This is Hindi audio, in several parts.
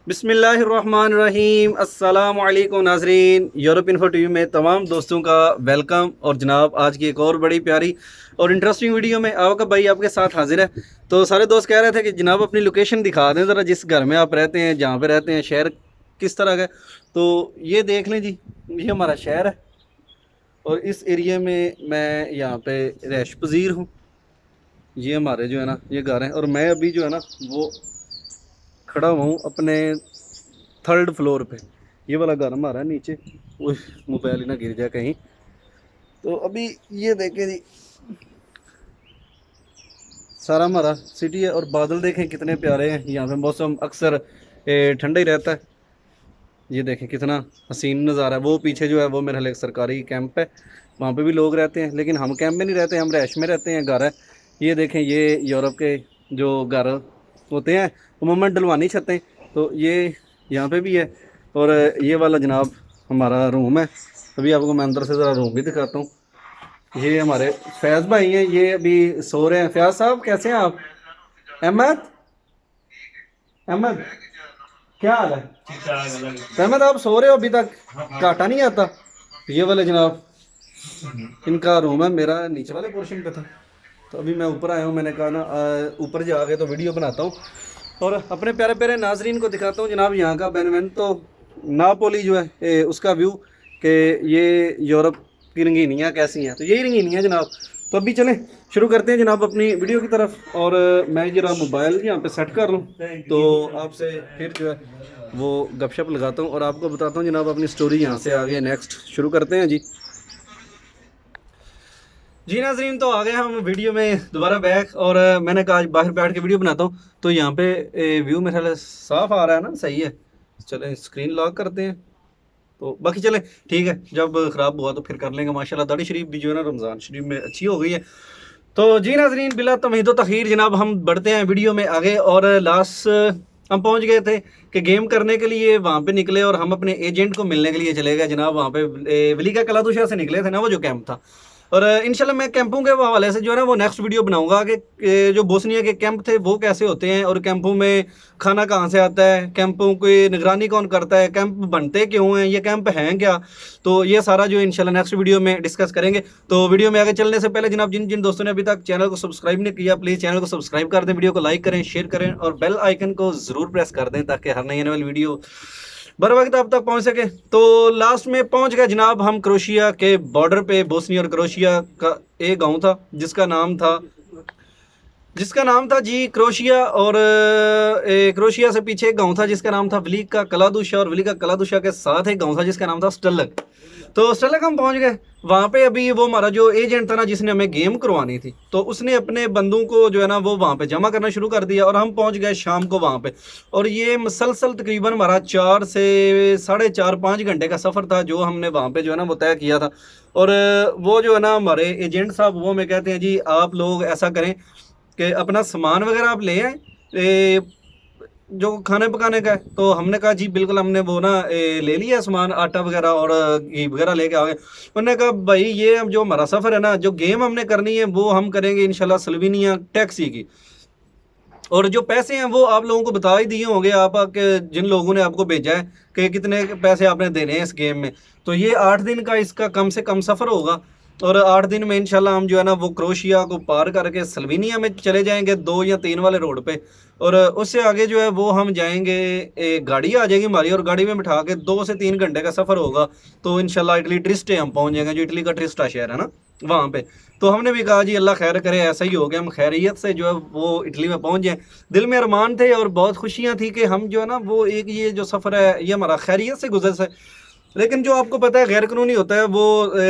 बिस्मिल्लाहिर्रहमानिर्रहीम। अस्सलाम वालेकुम नाजरीन, यूरोप इन्फो टीवी में तमाम दोस्तों का वेलकम। और जनाब आज की एक और बड़ी प्यारी और इंटरेस्टिंग वीडियो में आपका भाई आपके साथ हाजिर है। तो सारे दोस्त कह रहे थे कि जनाब अपनी लोकेशन दिखा दें ज़रा, जिस घर में आप रहते हैं, जहाँ पे रहते हैं, शहर किस तरह का है। तो ये देख लें जी, ये हमारा शहर है और इस एरिया में मैं यहाँ पे रैश पजीर हूँ। ये हमारे जो है ना ये घर हैं और मैं अभी जो है ना वो खड़ा हुआ हूँ अपने थर्ड फ्लोर पे। ये वाला घर हमारा है नीचे, वो मोबाइल ही ना गिर जाए कहीं। तो अभी ये देखें जी, सारा हमारा सिटी है और बादल देखें कितने प्यारे हैं। यहाँ पे मौसम अक्सर ठंडा ही रहता है। ये देखें कितना हसीन नज़ारा है। वो पीछे जो है वो मेरे ख्याल एक सरकारी कैंप है, वहाँ पे भी लोग रहते हैं, लेकिन हम कैंप में नहीं रहते, हम रैश में रहते हैं, घर है। ये देखें, ये यूरोप के जो घर होते हैं उमूमन डलवानी छतें, तो ये यहाँ पे भी है। और ये वाला जनाब हमारा रूम है। अभी आपको मैं अंदर से ज़रा रूम भी दिखाता हूँ। ये हमारे फैज़ भाई हैं, ये अभी सो रहे हैं। फैज़ साहब कैसे हैं आप? अहमद, अहमद क्या हाल है? अहमद आप सो रहे हो अभी तक, काटा नहीं आता? ये वाले जनाब इनका रूम है, मेरा नीचे वाले पोर्शन पे था। तो अभी मैं ऊपर आया हूँ, मैंने कहा ना ऊपर जाके तो वीडियो बनाता हूँ और अपने प्यारे प्यारे नाजरीन को दिखाता हूँ जनाब यहाँ का बेनवेंतो नापोली जो है उसका व्यू, कि ये यूरोप की रंगीनियाँ कैसी हैं। तो यही रंगीनियाँ जनाब। तो अभी चलें शुरू करते हैं जनाब अपनी वीडियो की तरफ। और मैं जरा मोबाइल यहाँ पे सेट कर लूँ तो आपसे फिर जो है वो गपशप लगाता हूँ और आपको बताता हूँ जनाब अपनी स्टोरी यहाँ से आगे। नेक्स्ट शुरू करते हैं जी। जी नाजरीन, तो आ गए हम वीडियो में दोबारा बैक। और मैंने कहा आज बाहर बैठ के वीडियो बनाता हूँ। तो यहाँ पे व्यू मेरे ख्याल साफ आ रहा है ना, सही है। चलें स्क्रीन लॉक करते हैं। तो बाकी चले ठीक है, जब ख़राब हुआ तो फिर कर लेंगे। माशाल्लाह दाढ़ी शरीफ भी जो है ना रमज़ान शरीफ में अच्छी हो गई है। तो जी नाजरीन, बिला तमीद व तखीर जनाब हम बढ़ते हैं वीडियो में आगे। और लास्ट हम पहुंच गए थे कि गेम करने के लिए वहाँ पे निकले और हम अपने एजेंट को मिलने के लिए चले गए जनाब। वहाँ पे वलीका कलादुशा से निकले थे ना वो जो कैंप था। और इंशाल्लाह मैं कैंपों के हवाले से जो है ना वो नेक्स्ट वीडियो बनाऊंगा कि जो बोस्निया के कैंप थे वो कैसे होते हैं और कैंपों में खाना कहाँ से आता है, कैंपों की निगरानी कौन करता है, कैंप बनते क्यों हैं, ये कैंप हैं क्या। तो ये सारा जो इंशाल्लाह नेक्स्ट वीडियो में डिस्कस करेंगे। तो वीडियो में आगे चलने से पहले जनाब जिन जिन दोस्तों ने अभी तक चैनल को सब्सक्राइब नहीं किया, प्लीज़ चैनल को सब्सक्राइब कर दें, वीडियो को लाइक करें, शेयर करें और बेल आइकन को ज़रूर प्रेस कर दें ताकि हर नई आने वाली वीडियो बर वक्त आप तक पहुंच सके। तो लास्ट में पहुंच गए जनाब हम क्रोशिया के बॉर्डर पे। बोस्निया और क्रोशिया का एक गांव था जिसका नाम था जी क्रोशिया। और क्रोशिया से पीछे एक गांव था जिसका नाम था वलीका कलादुशा। और वलीका कलादुशा के साथ एक गांव था जिसका नाम था स्टलक। तो स्टलक हम पहुंच गए। वहाँ पे अभी वो हमारा जो एजेंट था ना जिसने हमें गेम करवानी थी, तो उसने अपने बंदों को जो है ना वो वहाँ पे जमा करना शुरू कर दिया और हम पहुंच गए शाम को वहाँ पे। और ये मुसलसल तकरीबन हमारा 4 से साढ़े 4-5 घंटे का सफ़र था जो हमने वहाँ पे जो है ना वो तय किया था। और वो जो है ना हमारे एजेंट साहब वो हमें कहते हैं जी आप लोग ऐसा करें कि अपना सामान वगैरह आप ले आए जो खाने पकाने का है। तो हमने कहा जी बिल्कुल, हमने वो ना ले लिया सामान, आटा वगैरह और घी वगैरह लेके आ गए। उन्होंने कहा भाई ये अब जो हमारा सफ़र है ना, जो गेम हमने करनी है वो हम करेंगे इंशाल्लाह स्लोवेनिया टैक्सी की। और जो पैसे हैं वो आप लोगों को बता ही दिए होंगे, आप जिन लोगों ने आपको भेजा है कि कितने पैसे आपने देने हैं इस गेम में। तो ये 8 दिन का इसका कम से कम सफ़र होगा। और 8 दिन में इंशाल्लाह हम जो है ना वो क्रोशिया को पार करके स्लोवेनिया में चले जाएंगे 2 या 3 वाले रोड पे। और उससे आगे जो है वो हम जाएंगे, एक गाड़ी आ जाएगी हमारी और गाड़ी में बिठा के 2 से 3 घंटे का सफ़र होगा। तो इंशाल्लाह इटली ट्रिस्टे हम पहुंच जाएंगे, जो इटली का ट्रिस्टा शहर है ना वहाँ पे। तो हमने भी कहा जी अल्लाह खैर करे, ऐसा ही हो गया, हम खैरियत से जो है वो इटली में पहुंच जाएँ। दिल में अरमान थे और बहुत खुशियाँ थी कि हम जो है ना वो एक ये जो सफ़र है ये हमारा खैरियत से गुजर से। लेकिन जो आपको पता है गैर कानूनी होता है वो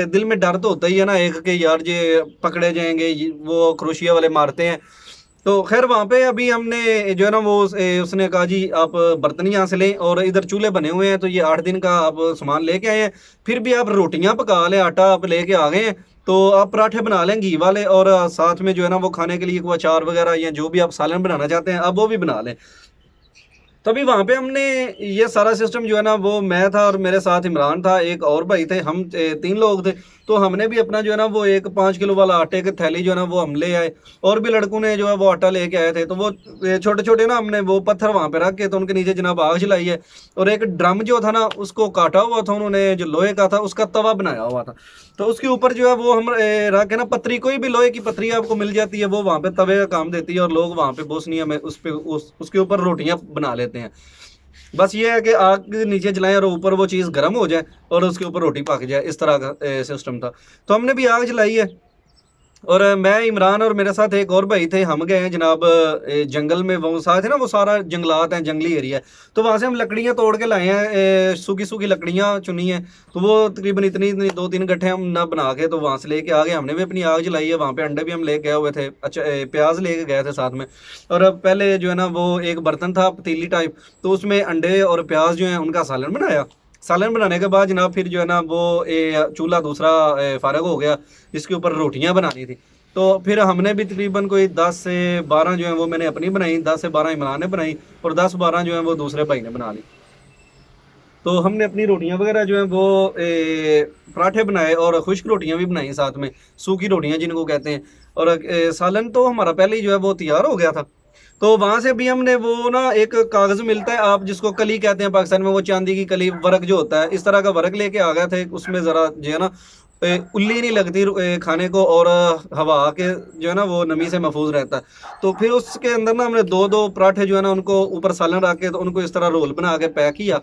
दिल में डर तो होता ही है ना एक कि यार ये पकड़े जाएंगे, वो क्रोशिया वाले मारते हैं। तो खैर वहाँ पे अभी हमने जो है ना वो उसने कहा जी आप बर्तन यहाँ से लें और इधर चूल्हे बने हुए हैं, तो ये 8 दिन का आप सामान लेके आए हैं। फिर भी आप रोटियाँ पका लें, आटा आप लेके आ गए हैं, तो आप पराठे बना लें घी वाले और साथ में जो है ना वो खाने के लिए कोई अचार वगैरह या जो भी आप सालन बनाना चाहते हैं आप वो भी बना लें। तभी वहाँ पे हमने ये सारा सिस्टम जो है ना वो मैं था और मेरे साथ इमरान था, एक और भाई थे, हम 3 लोग थे। तो हमने भी अपना जो है ना वो एक 5 किलो वाला आटे की थैली जो है ना वो हम ले आए, और भी लड़कों ने जो है वो आटा लेके आए थे। तो वो छोटे छोटे ना हमने वो पत्थर वहाँ पे रख के तो उनके नीचे जनाब आग जलाई है, और एक ड्रम जो था ना उसको काटा हुआ था उन्होंने, जो लोहे का था उसका तवा बनाया हुआ था, तो उसके ऊपर जो है वो हम रख के ना पतरी, कोई भी लोहे की पतरी आपको मिल जाती है वो वहाँ पे तवे का काम देती है, और लोग वहाँ पे बोसनिया में उस पे उसके ऊपर रोटियां बना लेते हैं। बस ये है कि आग के नीचे जलाएं और ऊपर वो चीज़ गर्म हो जाए और उसके ऊपर रोटी पक जाए, इस तरह का सिस्टम था। तो हमने भी आग जलाई है, और मैं, इमरान और मेरे साथ एक और भाई थे, हम गए हैं जनाब जंगल में, वो साथ है ना वो सारा जंगलात हैं, जंगली एरिया है, तो वहाँ से हम लकड़ियाँ तोड़ के लाए हैं, सूखी सूखी लकड़ियाँ चुनी हैं, तो वो तकरीबन इतनी इतनी 2-3 गट्ठे हम ना बना के तो वहाँ से लेके आ गए। हमने भी अपनी आग जलाई है, वहाँ पे अंडे भी हम लेके गए हुए थे, अच्छा प्याज लेके गए थे साथ में, और अब पहले जो है ना वो एक बर्तन था पतीली टाइप, तो उसमें अंडे और प्याज जो है उनका सालन बनाया। सालन बनाने के बाद जनाब फिर जो है ना वो चूल्हा दूसरा फारग हो गया, जिसके ऊपर रोटियां बनानी थी। तो फिर हमने भी तकरीबन कोई 10 से 12 जो है वो मैंने अपनी बनाई, 10 से 12 इमरान ने बनाई, और 10-12 जो है वो दूसरे भाई ने बना ली। तो हमने अपनी रोटियां वगैरह जो है वो पराठे बनाए, और खुश्क रोटियां भी बनाई साथ में, सूखी रोटियां जिनको कहते हैं, और सालन तो हमारा पहले ही जो है वो तैयार हो गया था। तो वहां से भी हमने वो ना एक कागज मिलता है, आप जिसको कली कहते हैं पाकिस्तान में, वो चांदी की कली वर्क जो होता है, इस तरह का वर्क लेके आ गया था, उसमें जरा जो है ना उल्ली नहीं लगती खाने को, और हवा के जो है ना वो नमी से महफूज रहता है। तो फिर उसके अंदर ना हमने दो दो पराठे जो है ना उनको ऊपर सालन रख के तो उनको इस तरह रोल बना के पैक किया,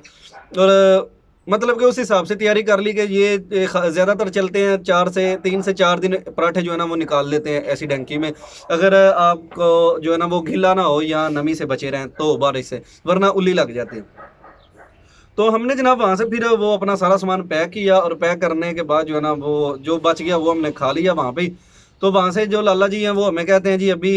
और मतलब कि उस हिसाब से तैयारी कर ली कि ये ज़्यादातर चलते हैं 3 से 4 दिन पराठे जो है ना वो निकाल लेते हैं ऐसी डंकी में, अगर आपको जो है ना वो गीला ना हो या नमी से बचे रहें तो बारिश से, वरना उल्ली लग जाती है। तो हमने जनाब वहाँ से फिर वो अपना सारा सामान पैक किया, और पैक करने के बाद जो है ना वो जो बच गया वो हमने खा लिया वहाँ पे ही। तो वहाँ से जो लाला जी हैं वो हमें कहते हैं जी अभी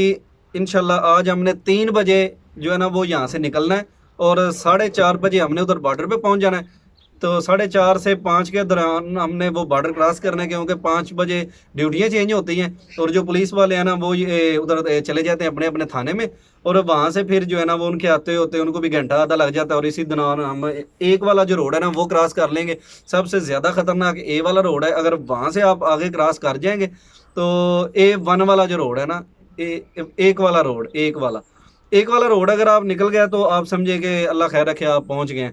इंशाल्लाह आज हमने 3 बजे जो है ना वो यहाँ से निकलना है, और 4:30 बजे हमने उधर बॉर्डर पे पहुँच जाना है। तो 4:30 से 5 के दौरान हमने वो बॉर्डर क्रॉस करना है, क्योंकि 5 बजे ड्यूटियाँ चेंज होती हैं, और जो पुलिस वाले हैं ना वो ये उधर चले जाते हैं अपने अपने थाने में, और वहाँ से फिर जो है ना वो उनके आते होते उनको भी घंटा आधा लग जाता है, और इसी दौरान हम एक वाला जो रोड है ना वो क्रॉस कर लेंगे। सबसे ज़्यादा ख़तरनाक ए वाला रोड है, अगर वहाँ से आप आगे क्रॉस कर जाएंगे तो A1 वाला जो रोड है ना, एक वाला रोड अगर आप निकल गया तो आप समझे कि अल्लाह खैर रखे आप पहुँच गए।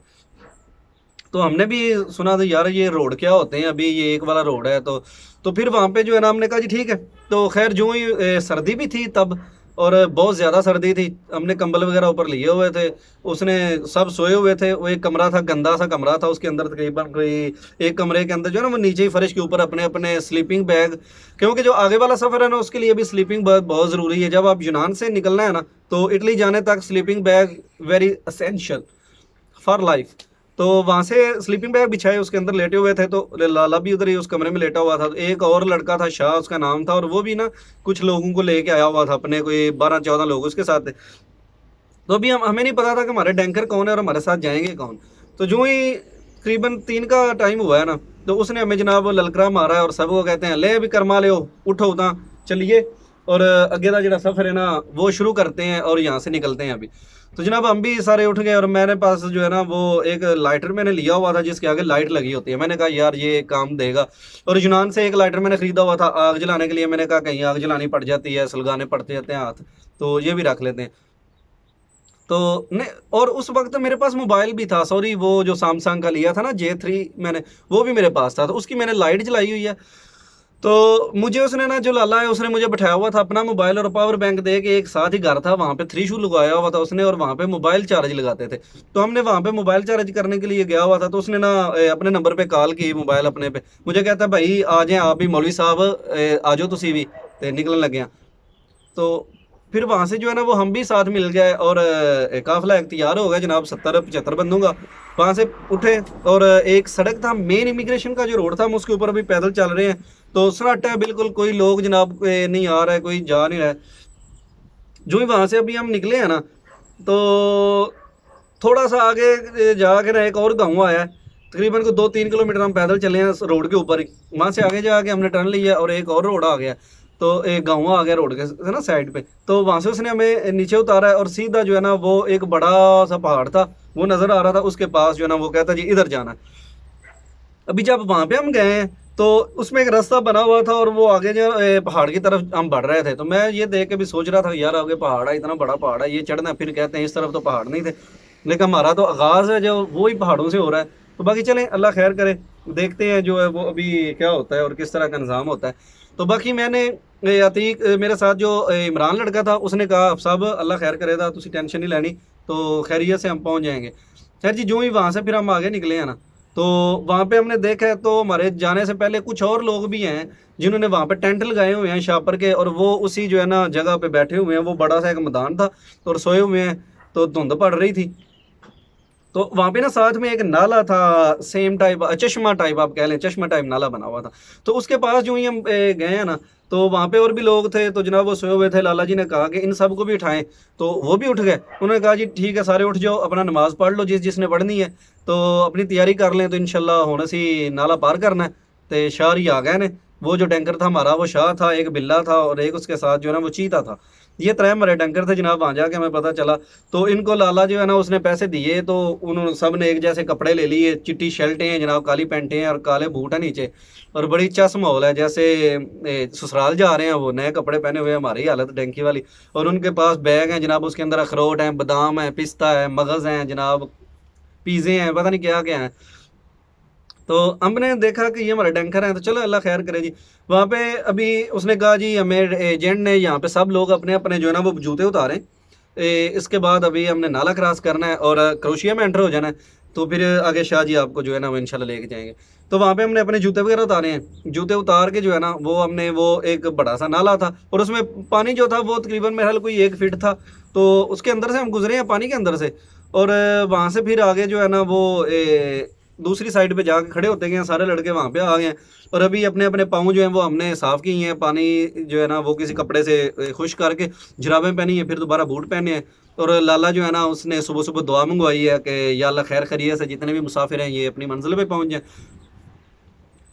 तो हमने भी सुना था यार ये रोड क्या होते हैं, अभी ये एक वाला रोड है, तो फिर वहाँ पे जो है ना हमने कहा जी ठीक है। तो खैर जो ही सर्दी भी थी तब, और बहुत ज़्यादा सर्दी थी, हमने कंबल वगैरह ऊपर लिए हुए थे, उसने सब सोए हुए थे, वो एक कमरा था, गंदा सा कमरा था, उसके अंदर तकरीबन कोई एक कमरे के अंदर जो है ना वो नीचे ही फर्श के ऊपर अपने अपने स्लीपिंग बैग, क्योंकि जो आगे वाला सफ़र है ना उसके लिए भी स्लीपिंग बैग बहुत ज़रूरी है। जब आप यूनान से निकलना है ना तो इटली जाने तक sleeping bag very essential for life. तो वहाँ से स्लीपिंग बैग बिछाए, उसके अंदर लेटे हुए थे, तो लाला भी उधर ही उस कमरे में लेटा हुआ था। तो एक और लड़का था, शाह उसका नाम था, और वो भी ना कुछ लोगों को लेके आया हुआ था, अपने कोई 12-14 लोग उसके साथ थे। तो अभी हमें नहीं पता था कि हमारे डैंकर कौन है और हमारे साथ जाएंगे कौन। तो जो ही तकरीबन 3 का टाइम हुआ है ना, तो उसने हमें जनाब ललकरा मारा है, और सबको कहते हैं ले अभी करमा ले, उठो उदा चलिए, और अगे का जो सफ़र है ना वो शुरू करते हैं और यहाँ से निकलते हैं अभी। तो जनाब हम भी सारे उठ गए, और मेरे पास जो है ना वो एक लाइटर मैंने लिया हुआ था जिसके आगे लाइट लगी होती है। मैंने कहा यार ये काम देगा, और यूनान से एक लाइटर मैंने ख़रीदा हुआ था आग जलाने के लिए। मैंने कहा कहीं आग जलानी पड़ जाती है, सुलगाने पड़ते जाते हैं हाथ, तो ये भी रख लेते हैं। तो नहीं, और उस वक्त मेरे पास मोबाइल भी था, सॉरी वो जो सैमसंग का लिया था ना J3 मैंने, वो भी मेरे पास था, तो उसकी मैंने लाइट जलाई हुई है। तो मुझे उसने ना जो लाला है उसने मुझे बैठाया हुआ था, अपना मोबाइल और पावर बैंक दे के, एक साथ ही घर था वहाँ पे 3 शू लगाया हुआ था उसने, और वहाँ पे मोबाइल चार्ज लगाते थे। तो हमने वहाँ पे मोबाइल चार्ज करने के लिए गया हुआ था, तो उसने ना अपने नंबर पे कॉल की, मोबाइल अपने पे, मुझे कहता भाई आ जाए आप भी, मौलवी साहब आ जाओ तुसी भी, तो निकलन लगे हैं। तो फिर वहाँ से जो है ना वो हम भी साथ मिल गए, और काफिला तैयार हो गया जनाब 70-75 बंदों का। वहाँ से उठे, और एक सड़क था मेन इमिग्रेशन का जो रोड था, हम उसके ऊपर अभी पैदल चल रहे हैं। तो सन्नाटा है बिल्कुल, कोई लोग जनाब नहीं आ रहा है, कोई जा नहीं रहा है। जो ही वहाँ से अभी हम निकले हैं ना, तो थोड़ा सा आगे जाके ना एक और गाँव आया है, तकरीबन को 2-3 किलोमीटर हम पैदल चले हैं रोड के ऊपर ही। वहाँ से आगे जाके हमने टर्न लिया, और एक और रोड आ गया, तो एक गाँव आ गया रोड के है ना साइड पे। तो वहाँ से उसने हमें नीचे उतारा है, और सीधा जो है ना वो एक बड़ा सा पहाड़ था वो नज़र आ रहा था, उसके पास जो है ना वो कहता जी इधर जाना है। अभी जब वहाँ पे हम गए हैं तो उसमें एक रास्ता बना हुआ था और वो आगे जो पहाड़ की तरफ हम बढ़ रहे थे। तो मैं ये देख के भी सोच रहा था यार आगे पहाड़ है, इतना बड़ा पहाड़ है, ये चढ़ना, फिर कहते हैं इस तरफ तो पहाड़ नहीं थे, लेकिन हमारा तो आगाज़ है जो वो ही पहाड़ों से हो रहा है। तो बाकी चलें, अल्लाह खैर करे, देखते हैं जो है वो अभी क्या होता है और किस तरह का निज़ाम होता है। तो बाकी मैंने अतीक मेरे साथ जो इमरान लड़का था उसने कहा अब साहब अल्लाह खैर करेगा, तुसी टेंशन नहीं लेनी, तो खैरियत से हम पहुंच जाएंगे। खैर जी, जो ही वहाँ से फिर हम आगे निकले हैं ना, तो वहाँ पे हमने देखा है तो हमारे जाने से पहले कुछ और लोग भी हैं जिन्होंने वहाँ पे टेंट लगाए हुए हैं शापर के, और वो उसी जो है ना जगह पे बैठे हुए हैं। वो बड़ा सा एक मैदान था और सोए हुए हैं, तो धुंध पड़ रही थी। तो वहाँ पे ना साथ में एक नाला था, सेम टाइप चश्मा टाइप आप कह लें, चश्मा टाइप नाला बना हुआ था। तो उसके पास जो ही हम गए हैं ना, तो वहाँ पे और भी लोग थे। तो जनाब वो सोए हुए थे, लाला जी ने कहा कि इन सबको भी उठाएं। तो वो भी उठ गए। उन्होंने कहा जी ठीक है सारे उठ जाओ, अपना नमाज पढ़ लो जिसने पढ़नी है, तो अपनी तैयारी कर लें, तो इंशाल्लाह होने सी नाला पार करना है। तो शाह ही आ गए ने। वो जो टैंकर था हमारा, वो शाह था, एक बिल्ला था और एक उसके साथ जो है ना वो चीता था। ये तरह हमारे टैंकर थे जनाब। वहाँ जाके हमें पता चला, तो इनको लाला जो है ना उसने पैसे दिए, तो उन्होंने सब ने एक जैसे कपड़े ले लिए, चिट्टी शर्टें हैं जनाब, काली पैंटें हैं और काले बूट हैं नीचे, और बड़ी चस माहौल है, जैसे ससुराल जा रहे हैं। वो नए कपड़े पहने हुए, हमारी हालत डंकी वाली। और उनके पास बैग हैं जनाब, उसके अंदर अखरोट हैं, बादाम है, पिस्ता है, मगज़ हैं जनाब, पिज़्ज़े हैं, पता नहीं क्या क्या हैं। तो हमने देखा कि ये हमारे टैंकर हैं, तो चलो अल्लाह खैर करे जी। वहाँ पे अभी उसने कहा जी हमें एजेंट ने यहाँ पे सब लोग अपने अपने जो है ना वो जूते उतारें, इसके बाद अभी हमने नाला क्रॉस करना है और क्रोशिया में एंटर हो जाना है। तो फिर आगे शाह जी आपको जो है ना वो इंशाल्लाह लेके जाएंगे। तो वहाँ पे हमने अपने जूते वगैरह उतारे हैं। जूते उतार के जो है ना वो हमने, वो एक बड़ा सा नाला था और उसमें पानी जो था वो तकरीबन मेरे ख्याल कोई 1 फीट था। तो उसके अंदर से हम गुजरे हैं, पानी के अंदर से। और वहाँ से फिर आगे जो है ना वो दूसरी साइड पे जाके खड़े होते गए, सारे लड़के वहाँ पे आ गए हैं। और अभी अपने अपने पाँव जो हैं वो हमने साफ़ किए हैं, पानी जो है ना वो किसी कपड़े से खुश करके जुराबें पहनी है, फिर दोबारा बूट पहने हैं। और लाला जो है ना उसने सुबह सुबह दुआ मंगवाई है कि या अल्लाह खैर खैरियत से जितने भी मुसाफिर हैं ये अपनी मंजिल पे पहुँच जाएँ,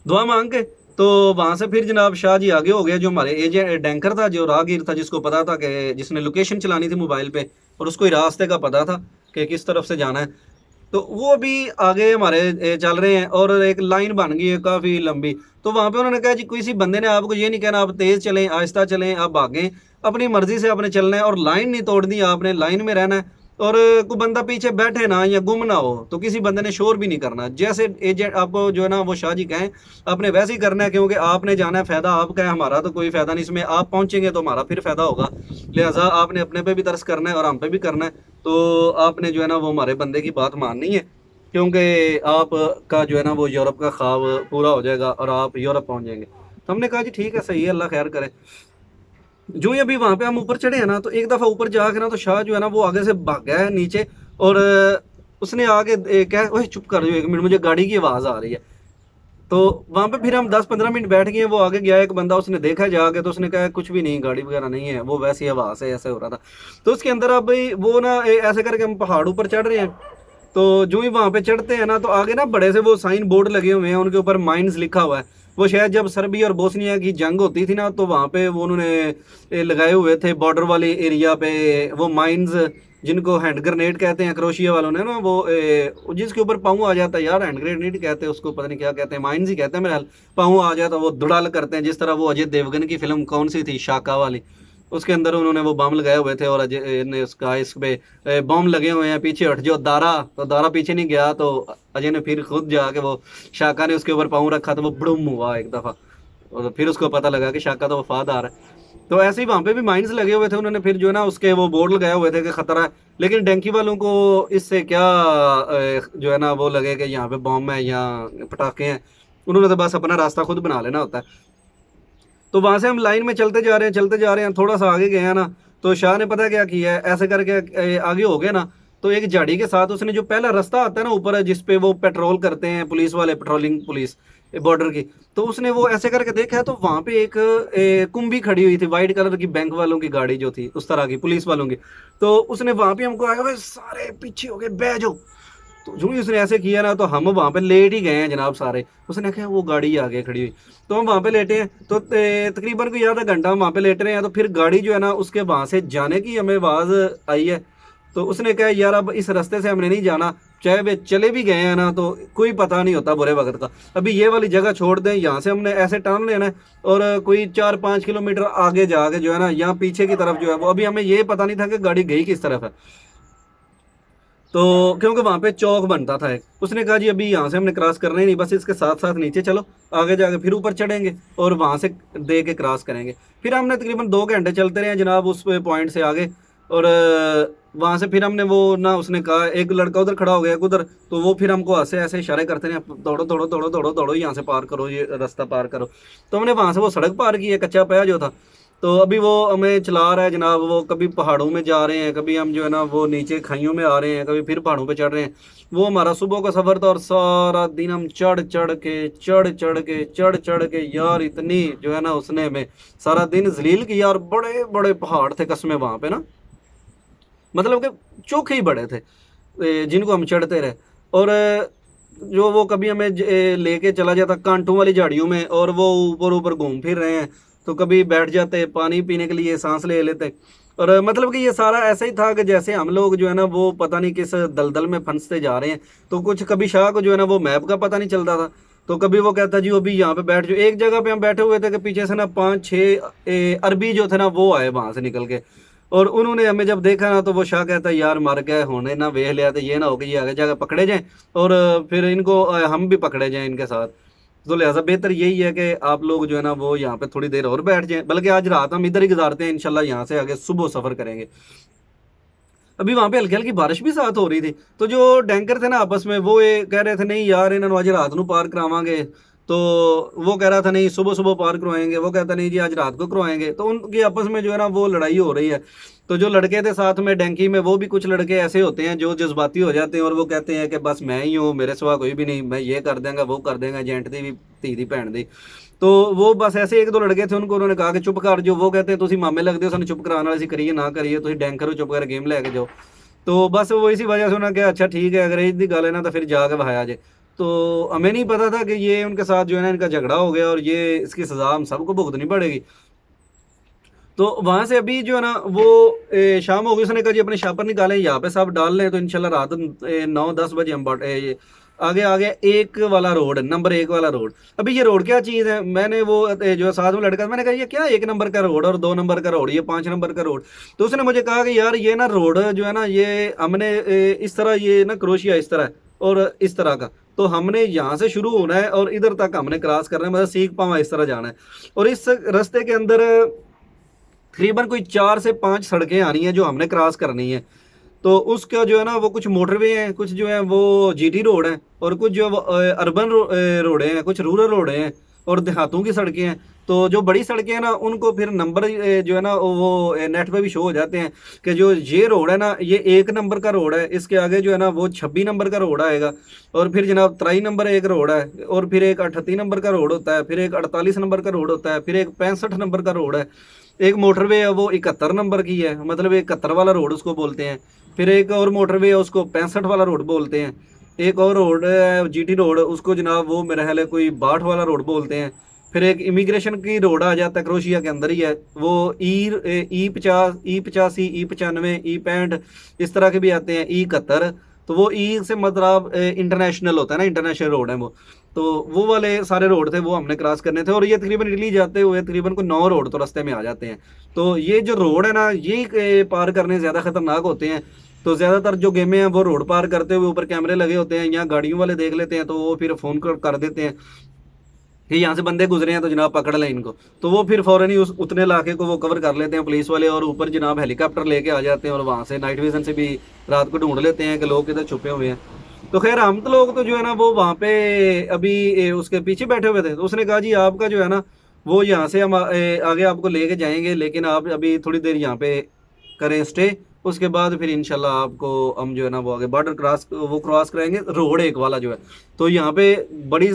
दुआ मांग के। तो वहाँ से फिर जनाब शाह जी आगे हो गया। जो हमारे एजेंट डैंकर था, जो राहगीर था, जिसको पता था कि जिसने लोकेशन चलानी थी मोबाइल पे और उसको ही रास्ते का पता था कि किस तरफ से जाना है, तो वो भी आगे हमारे चल रहे हैं और एक लाइन बन गई है काफ़ी लंबी। तो वहाँ पे उन्होंने कहा जी किसी बंदे ने आपको ये नहीं कहना आप तेज़ चलें आहिस्ता चलें, आप भागें, अपनी मर्ज़ी से आपने चलना है और लाइन नहीं तोड़नी, आपने लाइन में रहना है। और कोई बंदा पीछे बैठे ना या गुम ना हो, तो किसी बंदे ने शोर भी नहीं करना। जैसे एजेंट आपको जो है ना वो शाह जी कहें आपने वैसे ही करना है, क्योंकि आपने जाना है, फ़ायदा आपका है, हमारा तो कोई फ़ायदा नहीं इसमें। आप पहुँचेंगे तो हमारा फिर फ़ायदा होगा, लिहाजा आपने अपने पे भी तरस करना है और हम पे भी करना है। तो आपने जो है ना वो हमारे बंदे की बात माननी है, क्योंकि आपका जो है ना वो यूरोप का ख्वाब पूरा हो जाएगा और आप यूरोप पहुँच जाएंगे। तो हमने कहा जी ठीक है, सही है, अल्लाह खैर करे। जो ही अभी वहाँ पे हम ऊपर चढ़े हैं ना, तो एक दफ़ा ऊपर जाके ना तो शाह जो है ना वो आगे से भाग गया है नीचे। और उसने आगे कहा ओए चुप कर जो 1 मिनट, मुझे गाड़ी की आवाज़ आ रही है। तो वहाँ पे फिर हम 10-15 मिनट बैठ गए। वो आगे गया एक बंदा, उसने देखा जाके, तो उसने कहा कुछ भी नहीं, गाड़ी वगैरह नहीं है, वो वैसी हवा से ऐसे हो रहा था। तो उसके अंदर अब भाई वो ना ऐसे करके हम पहाड़ ऊपर चढ़ रहे हैं। तो जो ही वहाँ पे चढ़ते हैं ना, तो आगे ना बड़े से वो साइन बोर्ड लगे हुए हैं, उनके ऊपर माइंस लिखा हुआ है। वो शायद जब सर्बिया और बोस्निया की जंग होती थी ना, तो वहाँ पे वो उन्होंने लगाए हुए थे बॉर्डर वाले एरिया पे वो माइंस, जिनको हैंड ग्रेनेड कहते हैं क्रोशिया वालों ने ना, वो जिसके ऊपर पाँव आ जाता है यार, हैंड ग्रेनेड कहते हैं उसको, पता नहीं क्या कहते हैं, माइंस ही कहते हैं मेरे हाल। पाँव आ जाता वो धुड़ाल करते हैं, जिस तरह वो अजय देवगन की फिल्म कौन सी थी, शाका वाली, उसके अंदर उन्होंने वो बम लगाए हुए थे और अजय ने उसका इस पे बम लगे हुए हैं, पीछे हट जो दारा, तो दारा पीछे नहीं गया, तो अजय ने फिर खुद जाके वो शाका ने उसके ऊपर पाँव रखा, तो वो बुड़ुम हुआ एक दफ़ा, और फिर उसको पता लगा कि शाका तो वफादार है। तो ऐसे ही वहाँ पे भी माइंस लगे हुए थे, उन्होंने फिर जो है ना उसके वो बोर्ड लगाए हुए थे कि ख़तरा है। लेकिन डेंकी वालों को इससे क्या जो है ना वो लगे कि यहाँ पे बम है या पटाखे हैं, उन्होंने तो बस अपना रास्ता खुद बना लेना होता है। तो वहाँ से हम लाइन में चलते जा रहे हैं, चलते जा रहे हैं, थोड़ा सा आगे गए हैं ना, तो शाह ने पता क्या किया है, ऐसे करके आगे हो गए ना, तो एक झाड़ी के साथ उसने जो पहला रास्ता आता है ना ऊपर, जिस पे वो पेट्रोल करते हैं पुलिस वाले, पेट्रोलिंग पुलिस बॉर्डर की, तो उसने वो ऐसे करके देखा है, तो वहाँ पे एक कुंभी खड़ी हुई थी, वाइट कलर की, बैंक वालों की गाड़ी जो थी उस तरह की, पुलिस वालों की। तो उसने वहाँ पे हमको आया, सारे पीछे हो गए, बह जाओ। तो जो ही उसने ऐसे किया ना, तो हम वहाँ पे लेट ही गए हैं जनाब सारे। उसने कहा वो गाड़ी आगे खड़ी हुई, तो हम वहाँ पे लेटे हैं। तो तकरीबन कोई आधा घंटा हम वहाँ पे लेट रहे हैं। तो फिर गाड़ी जो है ना उसके वहाँ से जाने की हमें आवाज़ आई है। तो उसने कहा यार अब इस रास्ते से हमने नहीं जाना, चाहे वे चले भी गए हैं ना तो कोई पता नहीं होता बुरे वक्त का, अभी ये वाली जगह छोड़ दें, यहाँ से हमने ऐसे टर्न लेना है और कोई 4-5 किलोमीटर आगे जाके जो है ना यहाँ पीछे की तरफ जो है वो, अभी हमें ये पता नहीं था कि गाड़ी गई किस तरफ है, तो क्योंकि वहाँ पे चौक बनता था एक, उसने कहा जी अभी यहाँ से हमने क्रॉस करना ही नहीं, बस इसके साथ साथ नीचे चलो, आगे जाके फिर ऊपर चढ़ेंगे और वहाँ से दे के क्रॉस करेंगे। फिर हमने तकरीबन 2 घंटे चलते रहे जनाब उस पॉइंट से आगे, और वहाँ से फिर हमने वो ना, उसने कहा एक लड़का उधर खड़ा हो गया उधर, तो वो फिर हमको ऐसे ऐसे इशारे करते रहे, दौड़ो दौड़ो दौड़ो दौड़ो दौड़ो यहाँ से पार करो, ये रास्ता पार करो। तो हमने वहाँ से वो सड़क पार की है, कच्चा पाया जो था, तो अभी वो हमें चला रहा है जनाब, वो कभी पहाड़ों में जा रहे हैं, कभी हम जो है ना वो नीचे खाइयों में आ रहे हैं, कभी फिर पहाड़ों पे चढ़ रहे हैं। वो हमारा सुबह का सफ़र था और सारा दिन हम चढ़ चढ़ के यार इतनी जो है ना उसने हमें सारा दिन जलील किया, और बड़े बड़े पहाड़ थे कसमें वहाँ पे ना, मतलब कि चोखे ही बड़े थे जिनको हम चढ़ते रहे। और जो वो कभी हमें लेके चला जाता कांटों वाली झाड़ियों में, और वो ऊपर ऊपर घूम फिर रहे हैं, तो कभी बैठ जाते पानी पीने के लिए, सांस ले लेते। और मतलब कि ये सारा ऐसा ही था कि जैसे हम लोग जो है ना वो पता नहीं किस दलदल में फंसते जा रहे हैं। तो कुछ कभी शाह को जो है ना वो मैप का पता नहीं चलता था, तो कभी वो कहता जी अभी यहाँ पे बैठ जो, एक जगह पे हम बैठे हुए थे कि पीछे से ना 5-6 अरबी जो थे ना वो आए वहाँ से निकल के, और उन्होंने हमें जब देखा ना तो वो शाह कहता है यार मर गए होने ना, वेख लिया तो ये ना हो कि ये आगे जाकर पकड़े जाएं और फिर इनको हम भी पकड़े जाएं इनके साथ। तो लिहाजा बेहतर यही है कि आप लोग जो है ना वो यहाँ पे थोड़ी देर और बैठ जाएं, बल्कि आज रात हम इधर ही गुजारते हैं, इंशाल्लाह यहाँ से आगे सुबह सफ़र करेंगे। अभी वहाँ पे हल्की हल्की बारिश भी साथ हो रही थी, तो जो डैंकर थे ना आपस में वो ये कह रहे थे नहीं यार इन्होंने आज रात को पार करावांगे, तो वो कह रहा था नहीं सुबह सुबह पार करवाएंगे, वो कहता नहीं जी आज रात को करवाएंगे, तो उनकी आपस में जो है ना वो लड़ाई हो रही है। तो जो लड़के थे साथ में डैंकी में, वो भी कुछ लड़के ऐसे होते हैं जो जज्बाती हो जाते हैं, और वो कहते हैं कि बस मैं ही हूँ, मेरे सिवा कोई भी नहीं, मैं ये कर देंगे वो कर देंगे, जेंट दी भी धी दी भैन दी। तो वो बस ऐसे 1-2 लड़के थे, उनको उन्होंने कहा कि चुप कर, जो वो कहते हैं तुम मामे लगते हो, सानू चुप कराने वाले करिए ना करिए, तुम डैंक करो चुप कर गेम लेके जाओ। तो बस वो इसी वजह से उन्होंने कहा अच्छा ठीक है अगर इसकी गल है ना तो फिर जाके बहाया जाए। तो हमें नहीं पता था कि ये उनके साथ जो है ना इनका झगड़ा हो गया और ये इसकी सज़ा हम सबको भुगतनी पड़ेगी। तो वहाँ से अभी जो है ना वो शाम हो गई, उसने कहा जी अपने शापर निकालें यहाँ पे सब डाल लें, तो इंशाल्लाह रात 9-10 बजे हम ये आगे आ गया एक वाला रोड, नंबर 1 वाला रोड। अभी ये रोड क्या चीज़ है, मैंने वो जो साथ में लड़का, मैंने कहा ये क्या 1 नंबर का रोड और 2 नंबर का रोड, ये 5 नंबर का रोड। तो उसने मुझे कहा कि यार ये ना रोड जो है ना ये हमने इस तरह, ये ना क्रोशिया इस तरह और इस तरह का, तो हमने यहाँ से शुरू होना है और इधर तक हमने क्रॉस करना है, मतलब सीख पावा इस तरह जाना है। और इस रास्ते के अंदर तकरीबन कोई 4 से 5 सड़कें आ रही हैं जो हमने क्रॉस करनी है। तो उसका जो है ना वो कुछ मोटरवे हैं, कुछ जो है वो जीटी रोड हैं, और कुछ जो है वो अर्बन रोडें हैं, कुछ रूरल रोडें हैं और देहातों की सड़कें हैं। तो जो बड़ी सड़कें हैं ना उनको फिर नंबर जो है ना वो नेट पे भी शो हो जाते हैं कि जो ये रोड है ना ये 1 नंबर का रोड है, इसके आगे जो है ना वो 26 नंबर का रोड आएगा, और फिर जनाब 23 नंबर एक रोड है, और फिर एक 38 नंबर का रोड होता है, फिर एक 48 नंबर का रोड होता है, फिर एक 65 नंबर का रोड है, एक मोटरवे है वो 71 नंबर की है, मतलब 71 वाला रोड उसको बोलते हैं। फिर एक और मोटरवे है उसको 65 वाला रोड बोलते हैं। एक और रोड है जीटी रोड, उसको जनाब वो मेरा ख्याल है कोई 62 वाला रोड बोलते हैं। फिर एक इमिग्रेशन की रोड आ जाता है, क्रोशिया के अंदर ही है, वो E50 E85 E95 E65 इस तरह के भी आते हैं, E71। तो वो ई से मतलब इंटरनेशनल होता है ना, इंटरनेशनल रोड है वो। तो वो वाले सारे रोड थे वो हमने क्रॉस करने थे, और ये तकरीबन इटली जाते हुए तकरीबन को 9 रोड तो रास्ते में आ जाते हैं। तो ये जो रोड है ना ये पार करने ज़्यादा खतरनाक होते हैं। तो ज़्यादातर जो गेमें हैं वो रोड पार करते हुए ऊपर कैमरे लगे होते हैं, यहाँ गाड़ियों वाले देख लेते हैं तो वो फिर फ़ोन कर देते हैं कि यहाँ से बंदे गुजरे हैं तो जनाब पकड़ लें इनको। तो वो फिर फ़ौरन ही उस उतने इलाके को वो कवर कर लेते हैं पुलिस वाले, और ऊपर जनाब हेलीकॉप्टर लेके आ जाते हैं, और वहाँ से नाइट विजन से भी रात को ढूंढ लेते हैं कि लोग किधर छुपे हुए हैं। तो खैर हम तो लोग तो जो है ना वो वहाँ पे अभी उसके पीछे बैठे हुए थे, तो उसने कहा जी आपका जो है ना वो यहाँ से हम आगे आपको लेके जाएंगे, लेकिन आप अभी थोड़ी देर यहाँ पे करें स्टे, उसके बाद फिर इंशाल्लाह आपको हम जो है ना वो आगे बॉर्डर क्रॉस कराएंगे, रोड 1 वाला जो है। तो यहाँ पे बड़ी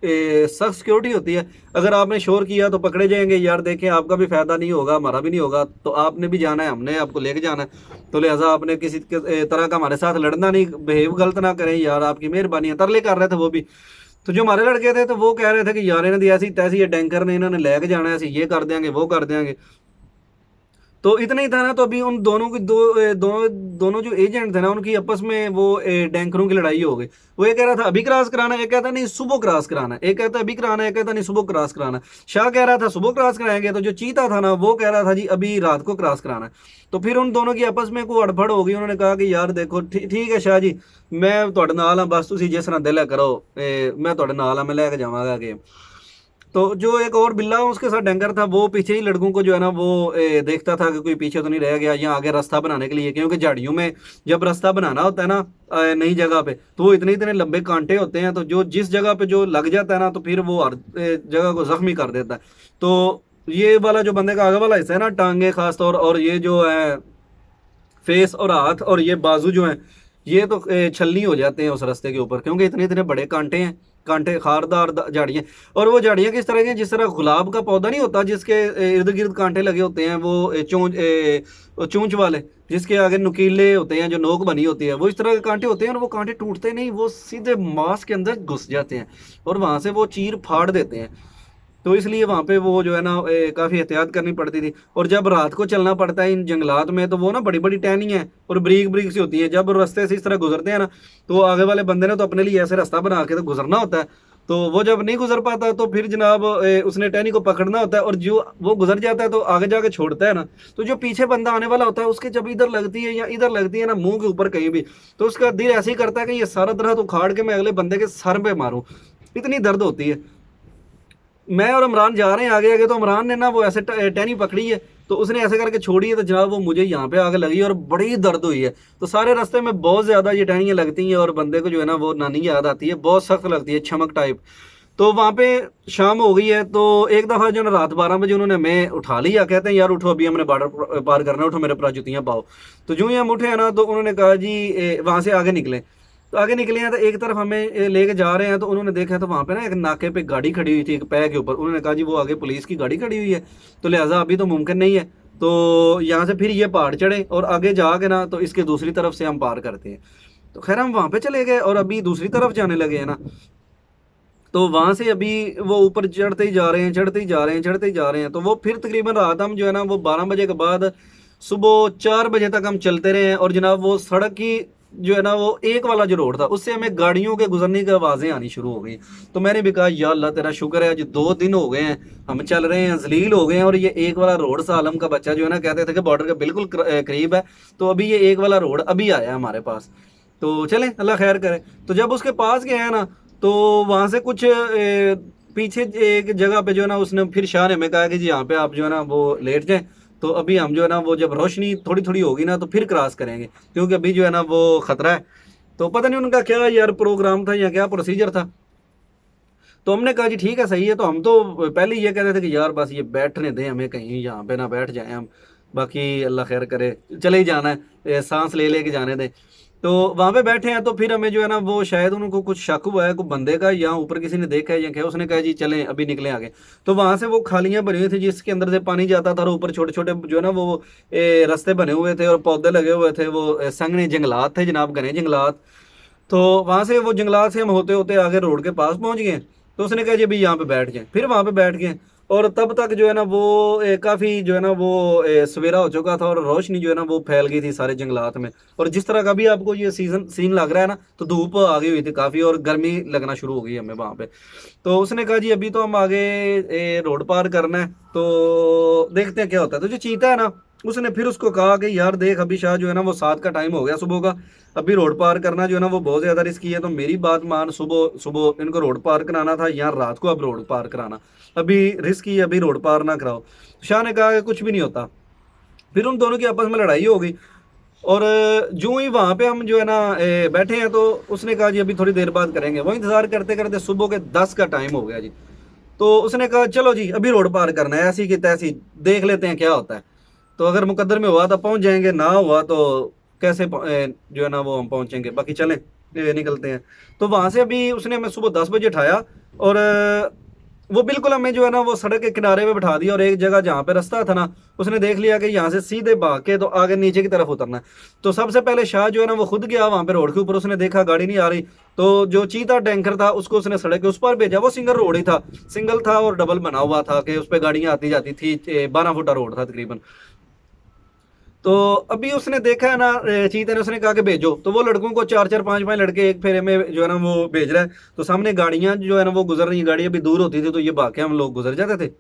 सख्त सिक्योरिटी होती है, अगर आपने शोर किया तो पकड़े जाएंगे। यार देखें आपका भी फ़ायदा नहीं होगा, हमारा भी नहीं होगा, तो आपने भी जाना है, हमने आपको लेके जाना है, तो लिहाजा आपने किसी तरह का हमारे साथ लड़ना नहीं, बिहेव गलत ना करें यार, आपकी मेहरबानी है। तरले कर रहे थे वो भी। तो जो हमारे लड़के थे तो वो कह रहे थे कि यार इन्होंने ऐसी तैसी ये टैंकर ने इन्होंने लेके जाना है, ऐसे ये कर देंगे वो कर देंगे। तो इतना ही था ना, तो अभी उन दोनों की दोनों जो एजेंट थे ना, उनकी आपस में वो टैंकरों की लड़ाई हो गई। वो ये कह रहा था अभी क्रॉस कराना, एक कहता नहीं सुबह क्रॉस कराना, एक कहता अभी कराना, एक कहता नहीं सुबह क्रॉस कराना। शाह कह रहा था सुबह क्रॉस कराएंगे, तो जो चीता था ना वो कह रहा था जी अभी रात को क्रॉस कराना है। तो फिर उन दोनों की आपस में कोई अड़फड़ हो गई। उन्होंने कहा कि यार देखो ठीक है शाह जी, मैं ਤੁਹਾਡੇ ਨਾਲ ਹਾਂ, बस तुम जिस तरह दिल है करो, मैं ਤੁਹਾਡੇ ਨਾਲ ਹਾਂ, मैं लेके जावांगा आगे। तो जो एक और बिल्ला उसके साथ डंगर था, वो पीछे ही लड़कों को जो है ना वो देखता था कि कोई पीछे तो नहीं रह गया, या आगे रास्ता बनाने के लिए, क्योंकि झाड़ियों में जब रास्ता बनाना होता है ना नई जगह पे, तो वो इतने इतने लंबे कांटे होते हैं, तो जो जिस जगह पे जो लग जाता है ना, तो फिर वो हर जगह को जख्मी कर देता है। तो ये वाला जो बंदे का आगे वाला हिस्सा है ना, टांगे खासतौर, और ये जो है फेस और हाथ और ये बाजू जो हैं, ये तो छलनी हो जाते हैं उस रास्ते के ऊपर, क्योंकि इतने इतने बड़े कांटे हैं, कांटे खारदार झाड़ियाँ। और वो झाड़ियाँ किस तरह की हैं, जिस तरह गुलाब का पौधा नहीं होता जिसके इर्द गिर्द कांटे लगे होते हैं, वो चोंच वाले, जिसके आगे नुकीले होते हैं, जो नोक बनी होती है, वो इस तरह के कांटे होते हैं। और वो कांटे टूटते नहीं, वो सीधे मांस के अंदर घुस जाते हैं और वहाँ से वो चीर फाड़ देते हैं। तो इसलिए वहाँ पे वो जो है ना काफ़ी एहतियात करनी पड़ती थी। और जब रात को चलना पड़ता है इन जंगलात में, तो वो ना बड़ी बड़ी टहनियाँ हैं और ब्रीक ब्रीक सी होती हैं। जब रास्ते से इस तरह गुजरते हैं ना, तो आगे वाले बंदे ने तो अपने लिए ऐसे रास्ता बना के तो गुजरना होता है। तो वो जब नहीं गुजर पाता, तो फिर जनाब उसने टहनी को पकड़ना होता है, और जो वो गुजर जाता है तो आगे जाके छोड़ता है ना, तो जो पीछे बंदा आने वाला होता है उसके जब इधर लगती है या इधर लगती है ना, मुंह के ऊपर कहीं भी, तो उसका दिल ऐसे ही करता है कि ये सारा दरख्त उखाड़ के मैं अगले बंदे के सर पे मारूं, इतनी दर्द होती है। मैं और इमरान जा रहे हैं आगे आगे, तो इमरान ने ना वो ऐसे टहनी पकड़ी है, तो उसने ऐसे करके छोड़ी है, तो जनाब वो मुझे यहाँ पे आगे लगी और बड़ी दर्द हुई है। तो सारे रास्ते में बहुत ज़्यादा ये टहनियाँ लगती हैं, और बंदे को जो है ना वो नानी याद आती है, बहुत सख्त लगती है, चमक टाइप। तो वहाँ पे शाम हो गई है, तो एक दफ़ा जो ना रात 12 बजे उन्होंने मैं उठा लिया, कहते हैं यार उठो, अभी हमने बॉर्डर पार करना है, उठो मेरे पास जुतियाँ पाओ। तो जो ही हम उठे हैं ना, तो उन्होंने कहा जी वहाँ से आगे निकले। तो आगे निकले हैं, तो एक तरफ हमें लेके जा रहे हैं, तो उन्होंने देखा तो वहाँ पे ना एक नाके पे गाड़ी खड़ी हुई थी एक पै के ऊपर। उन्होंने कहा जी वो आगे पुलिस की गाड़ी खड़ी हुई है, तो लिहाजा अभी तो मुमकिन नहीं है, तो यहाँ से फिर ये पहाड़ चढ़े और आगे जाके ना तो इसके दूसरी तरफ से हम पार करते हैं। तो खैर हम वहाँ पे चले गए और अभी दूसरी तरफ जाने लगे हैं ना, तो वहाँ से अभी वो ऊपर चढ़ते ही जा रहे हैं, चढ़ते ही जा रहे हैं, चढ़ते ही जा रहे हैं। तो वो फिर तकरीबन रात हम जो है ना वो 12 बजे के बाद सुबह 4 बजे तक हम चलते रहे हैं। और जनाब वो सड़क की जो है ना वो एक वाला जो रोड था, उससे हमें गाड़ियों के गुजरने की आवाज़ें आनी शुरू हो गई। तो मैंने भी कहा या अल्लाह तेरा शुक्र है, आज 2 दिन हो गए हैं हम चल रहे हैं, जलील हो गए हैं, और ये एक वाला रोड सा आलम का बच्चा जो है ना कहते थे कि बॉर्डर के बिल्कुल करीब है, तो अभी ये एक वाला रोड अभी आया हमारे पास। तो चलें अल्लाह खैर करे। तो जब उसके पास गए हैं ना, तो वहाँ से कुछ पीछे एक जगह पे जो है ना उसने फिर शाह ने हमें कहा कि जी यहाँ पे आप जो है ना वो लेट जाएं, तो अभी हम जो है ना वो जब रोशनी थोड़ी थोड़ी होगी ना तो फिर क्रॉस करेंगे, क्योंकि अभी जो है ना वो ख़तरा है। तो पता नहीं उनका क्या यार प्रोग्राम था या क्या प्रोसीजर था। तो हमने कहा जी ठीक है सही है। तो हम तो पहले ये कह रहे थे कि यार बस ये बैठने दें हमें, कहीं यहाँ पे ना बैठ जाएं हम, बाकी अल्लाह खैर करे, चले ही जाना है, सांस ले ले के जाने दें। तो वहाँ पे बैठे हैं, तो फिर हमें जो है ना वो शायद उनको कुछ शक हुआ है, कोई बंदे का, या ऊपर किसी ने देखा है या क्या, उसने कहा जी चलें अभी निकलें आगे। तो वहाँ से वो खालियाँ बनी हुई थी जिसके अंदर से पानी जाता था, और ऊपर छोटे छोटे जो है ना वो रास्ते बने हुए थे और पौधे लगे हुए थे, वो संघने जंगलात थे जनाब, घने जंगलात। तो वहाँ से वो जंगलात से हम होते होते आगे रोड के पास पहुँच गए। तो उसने कहा जी अभी यहाँ पे बैठ जाए, फिर वहाँ पे बैठ गए। और तब तक जो है ना वो काफ़ी जो है ना वो सवेरा हो चुका था, और रोशनी जो है ना वो फैल गई थी सारे जंगलात में। और जिस तरह का भी आपको ये सीन लग रहा है ना, तो धूप आ गई हुई थी काफ़ी, और गर्मी लगना शुरू हो गई हमें वहाँ पे। तो उसने कहा जी अभी तो हम आगे रोड पार करना है, तो देखते हैं क्या होता है। तो जो चीता है ना, उसने फिर उसको कहा कि यार देख अभी शाह जो है ना वो 7 का टाइम हो गया सुबह का, अभी रोड पार करना जो है ना वो बहुत ज़्यादा रिस्की है, तो मेरी बात मान, सुबह सुबह इनको रोड पार कराना था या रात को अब रोड पार कराना, अभी रिस्की है, अभी रोड पार ना कराओ। शाह ने कहा कि कुछ भी नहीं होता। फिर उन दोनों की आपस में लड़ाई हो गई। और जो ही वहाँ पे हम जो है ना बैठे हैं, तो उसने कहा जी अभी थोड़ी देर बाद करेंगे। वो इंतज़ार करते करते सुबह के 10 का टाइम हो गया जी। तो उसने कहा चलो जी अभी रोड पार करना है, ऐसी की तैसी देख लेते हैं क्या होता है। तो अगर मुकद्दर में हुआ तो पहुंच जाएंगे, ना हुआ तो कैसे जो है ना वो हम पहुंचेंगे, बाकी चलें निकलते हैं। तो वहां से अभी उसने हमें सुबह 10 बजे उठाया, और वो बिल्कुल हमें जो है ना वो सड़क के किनारे पे बिठा दिया, और एक जगह जहाँ पे रास्ता था ना, उसने देख लिया कि यहाँ से सीधे भाग के तो आगे नीचे की तरफ उतरना है। तो सबसे पहले शाह जो है ना वो खुद गया वहाँ पे रोड के ऊपर, उसने देखा गाड़ी नहीं आ रही, तो जो चीता टैंकर था उसको उसने सड़क के उस पर भेजा। वो सिंगल रोड ही था, सिंगल था और डबल बना हुआ था कि उस पर गाड़ियाँ आती जाती थी, 12 फुटा रोड था तकरीबन। तो अभी उसने देखा है ना चीते ने, उसने कहा कि भेजो, तो वो लड़कों को 4-4 5-5 लड़के एक फेरे में जो है ना वो भेज रहा है। तो सामने गाड़ियां जो है ना वो गुजर रही, गाड़ी अभी दूर होती थी तो ये भाग हम लोग गुजर जाते थे।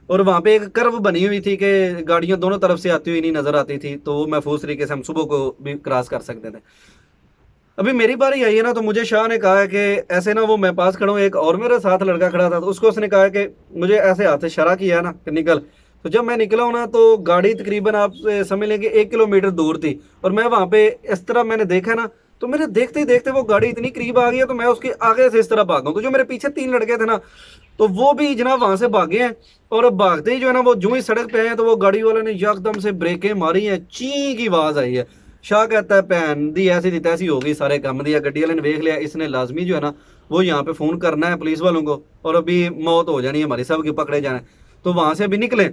और वहां पे एक कर्व बनी हुई थी कि गाड़ियां दोनों तरफ से आती हुई नहीं नजर आती थी, तो वो महफूज तरीके से हम सुबह को भी क्रॉस कर सकते थे। अभी मेरी बारी आई है ना, तो मुझे शाह ने कहा है कि ऐसे ना, वो मैं पास खड़ा हूँ, एक और मेरे साथ लड़का खड़ा था, तो उसको उसने कहा है कि मुझे ऐसे हाथ से इशारा किया है ना कि निकल। तो जब मैं निकला हूँ ना, तो गाड़ी तकरीबन आप समझ लें कि 1 किलोमीटर दूर थी, और मैं वहां पे इस तरह मैंने देखा ना, तो मेरे देखते ही देखते वो गाड़ी इतनी करीब आ गई है, तो मैं उसके आगे से इस तरह भागा हूं। तो जो मेरे पीछे 3 लड़के थे ना, तो वो भी जनाब वहां से भागे हैं। और अब भागते ही जो है ना वो जो ही सड़क पे आए हैं, तो वो गाड़ी वाले ने यकदम से ब्रेकें मारी हैं, ची की आवाज आई है। शाह कहता है भैन दी ऐसी दी तैसी हो गई, सारे काम दिया, गड्डी वाले ने देख लिया, इसने लाजमी जो है ना वो यहाँ पे फोन करना है पुलिस वालों को, और अभी मौत हो जानी है हमारी, सब की पकड़े जाने। तो वहां से अभी निकले,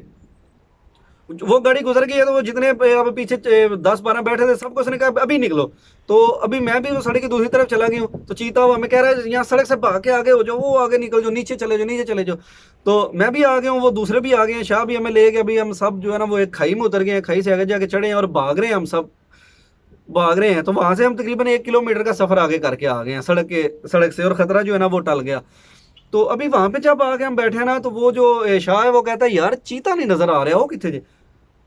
वो गाड़ी गुजर गई है, तो वो जितने अब पीछे 10-12 बैठे थे, सबको उसने कहा अभी निकलो। तो अभी मैं भी वो सड़क की दूसरी तरफ चला गई हूँ, तो चीता हुआ मैं कह रहा है यहाँ सड़क से भाग के आगे हो जाओ, वो आगे निकल जाओ, नीचे चले जाओ, नीचे चले जाओ। तो मैं भी आ गया हूँ, वो दूसरे भी आ गए हैं, शाह भी हमें ले गए। अभी हम सब जो है ना वो एक खाई में उतर गए हैं, खाई से आगे जाके चढ़े हैं और भाग रहे हैं, हम सब भाग रहे हैं। तो वहां से हम तकरीबन 1 किलोमीटर का सफर आगे करके आ गए हैं सड़क से, और खतरा जो है ना वो टल गया। तो अभी वहां पे जब आके हम बैठे हैं ना, तो वो जो शाह है वो कहता है यार चीता नहीं नजर आ रहा, हो कितने जी।